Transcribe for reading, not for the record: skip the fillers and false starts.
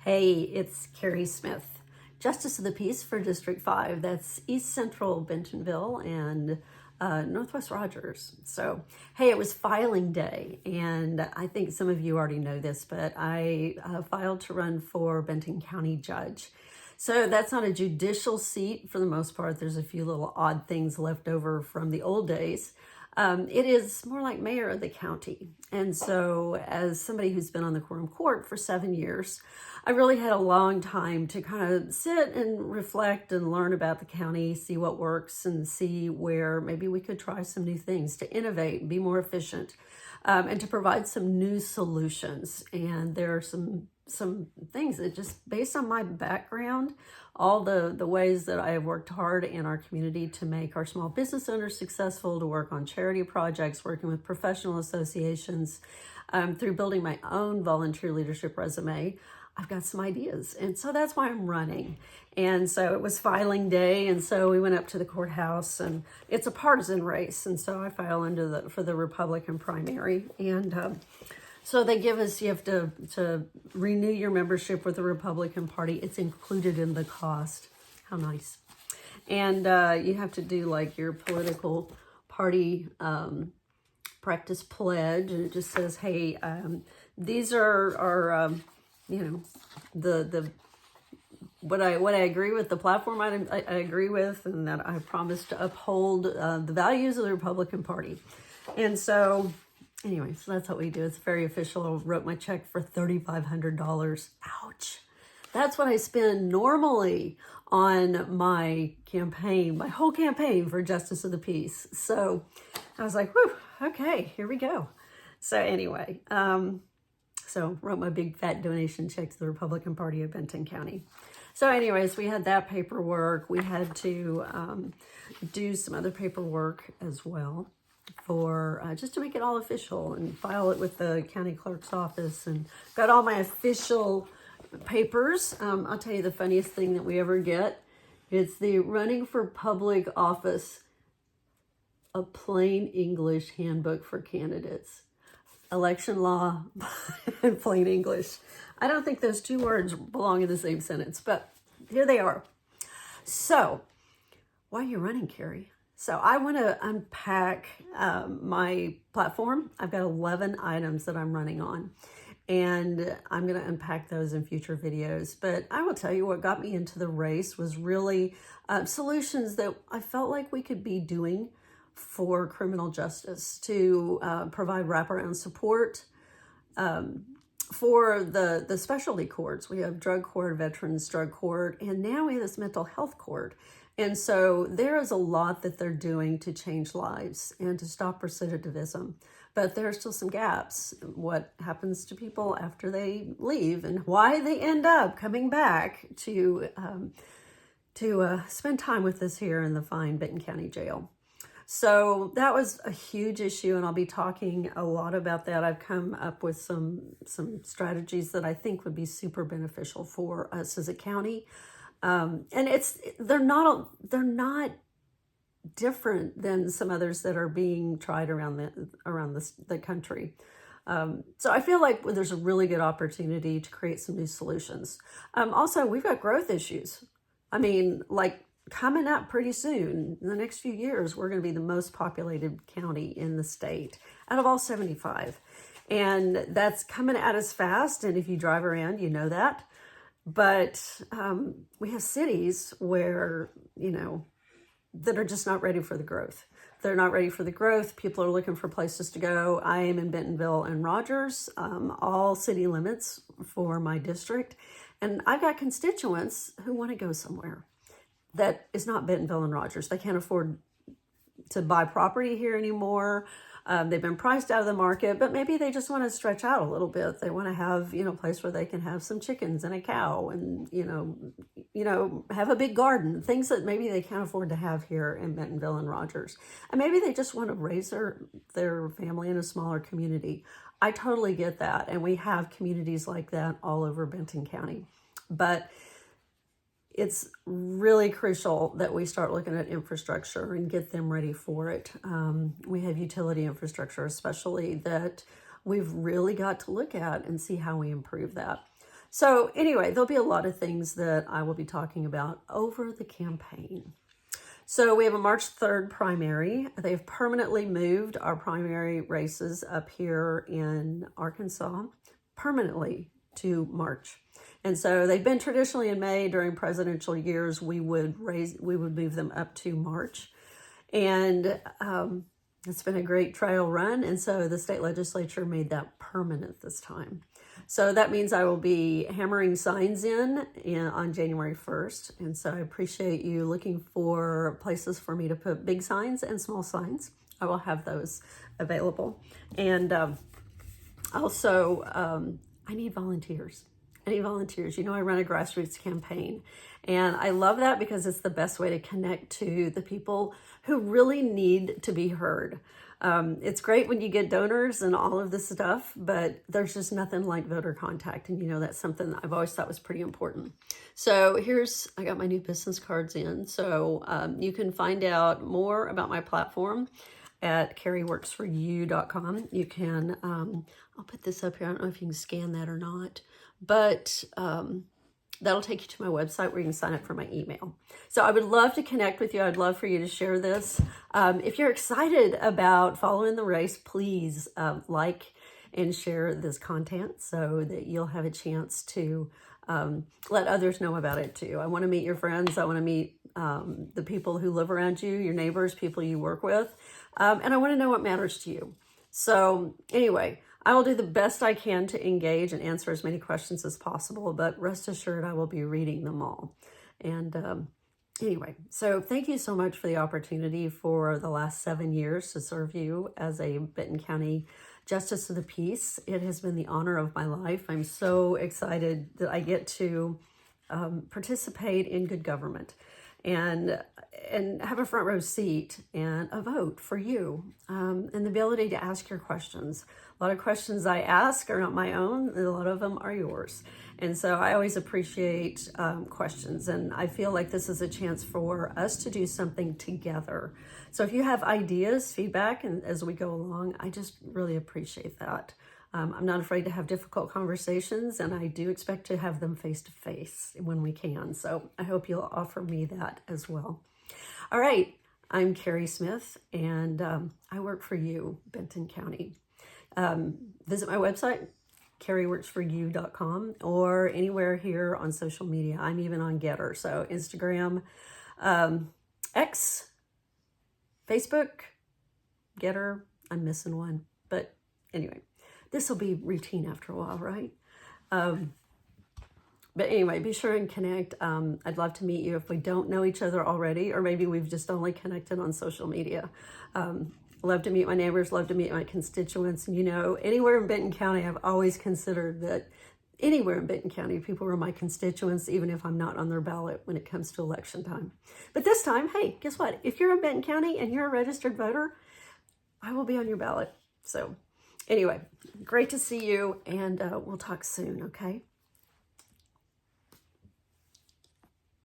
Hey, it's Carrie Smith, Justice of the Peace for District 5. That's East Central Bentonville and Northwest Rogers. So, hey, it was filing day, and I think some of you already know this, but I filed to run for Benton County Judge. So that's not a judicial seat for the most part. There's a few little odd things left over from the old days. It is more like mayor of the county. And so as somebody who's been on the quorum court for 7 years, I really had a long time to kind of sit and reflect and learn about the county, see what works and see where maybe we could try some new things to innovate and be more efficient, and to provide some new solutions. And there are some things that just based on my background, all the ways that I have worked hard in our community to make our small business owners successful, to work on charity projects, working with professional associations, through building my own volunteer leadership resume, I've got some ideas. And so that's why I'm running. And so it was filing day. And so we went up to the courthouse, and it's a partisan race. And so I file for the Republican primary. And so they give us, you have to renew your membership with the Republican Party. It's included in the cost. How nice. And you have to do like your political party practice pledge. And it just says, hey, these are what I agree with, the platform I agree with, and that I promise to uphold the values of the Republican Party. And so anyway, so that's what we do. It's very official. I wrote my check for $3,500. Ouch. That's what I spend normally on my campaign, my whole campaign for Justice of the Peace. So I was like, whew, okay, here we go. So anyway, so wrote my big fat donation check to the Republican Party of Benton County. So anyways, we had that paperwork. We had to do some other paperwork as well for just to make it all official and file it with the county clerk's office, and got all my official papers. I'll tell you the funniest thing that we ever get. It's the Running for Public Office, a plain English handbook for candidates. Election law and plain English. I don't think those two words belong in the same sentence, but here they are. So, why are you running, Carrie? So I want to unpack my platform. I've got 11 items that I'm running on, and I'm going to unpack those in future videos. But I will tell you what got me into the race was really solutions that I felt like we could be doing for criminal justice, to provide wraparound support for the specialty courts. We have drug court, veterans drug court, and now we have this mental health court. And so there is a lot that they're doing to change lives and to stop recidivism. But there are still some gaps. What happens to people after they leave, and why they end up coming back to spend time with us here in the fine Benton County Jail. So that was a huge issue, and I'll be talking a lot about that. I've come up with some strategies that I think would be super beneficial for us as a county. And they're not different than some others that are being tried around the country. So I feel like there's a really good opportunity to create some new solutions. Also, we've got growth issues. I mean, like coming up pretty soon, in the next few years, we're going to be the most populated county in the state out of all 75. And that's coming at us fast. And if you drive around, you know that. But we have cities where, that are just not ready for the growth. They're not ready for the growth. People are looking for places to go. I am in Bentonville and Rogers, all city limits for my district. And I've got constituents who want to go somewhere that is not Bentonville and Rogers. They can't afford to buy property here anymore. They've been priced out of the market, but maybe they just want to stretch out a little bit. They want to have, a place where they can have some chickens and a cow and, have a big garden, things that maybe they can't afford to have here in Bentonville and Rogers. And maybe they just want to raise their family in a smaller community. I totally get that. And we have communities like that all over Benton County. But it's really crucial that we start looking at infrastructure and get them ready for it. We have utility infrastructure, especially, that we've really got to look at and see how we improve that. So anyway, there'll be a lot of things that I will be talking about over the campaign. So we have a March 3rd primary. They've permanently moved our primary races up here in Arkansas permanently to March. And so they've been traditionally in May. During presidential years, we would move them up to March. And it's been a great trial run. And so the state legislature made that permanent this time. So that means I will be hammering signs in on January 1st. And so I appreciate you looking for places for me to put big signs and small signs. I will have those available. And also, I need volunteers. I need volunteers. You know, I run a grassroots campaign, and I love that because it's the best way to connect to the people who really need to be heard. It's great when you get donors and all of this stuff, but there's just nothing like voter contact. And you know, that's something that I've always thought was pretty important. So I got my new business cards in. So you can find out more about my platform at carrieworksforyou.com. You can, I'll put this up here. I don't know if you can scan that or not, but that'll take you to my website where you can sign up for my email. So I would love to connect with you. I'd love for you to share this. If you're excited about following the race, please like and share this content so that you'll have a chance to let others know about it too. I want to meet your friends. I want to meet the people who live around you, your neighbors, people you work with. And I want to know what matters to you. So anyway, I will do the best I can to engage and answer as many questions as possible, but rest assured I will be reading them all. And anyway, so thank you so much for the opportunity for the last 7 years to serve you as a Benton County Justice of the Peace. It has been the honor of my life. I'm so excited that I get to participate in good government and have a front row seat and a vote for you, and the ability to ask your questions. A lot of questions I ask are not my own, and a lot of them are yours. And so I always appreciate questions, and I feel like this is a chance for us to do something together. So if you have ideas, feedback, and as we go along, I just really appreciate that. I'm not afraid to have difficult conversations, and I do expect to have them face-to-face when we can. So I hope you'll offer me that as well. All right, I'm Carrie Smith, and I work for you, Benton County. Visit my website, carrieworksforyou.com, or anywhere here on social media. I'm even on Getter, so Instagram, X, Facebook, Getter. I'm missing one, but anyway. This will be routine after a while, right? But anyway, be sure and connect. I'd love to meet you if we don't know each other already, or maybe we've just only connected on social media. Love to meet my neighbors, love to meet my constituents. And you know, anywhere in Benton County, I've always considered that anywhere in Benton County, people are my constituents, even if I'm not on their ballot when it comes to election time. But this time, hey, guess what? If you're in Benton County and you're a registered voter, I will be on your ballot. So anyway, great to see you, and we'll talk soon, okay?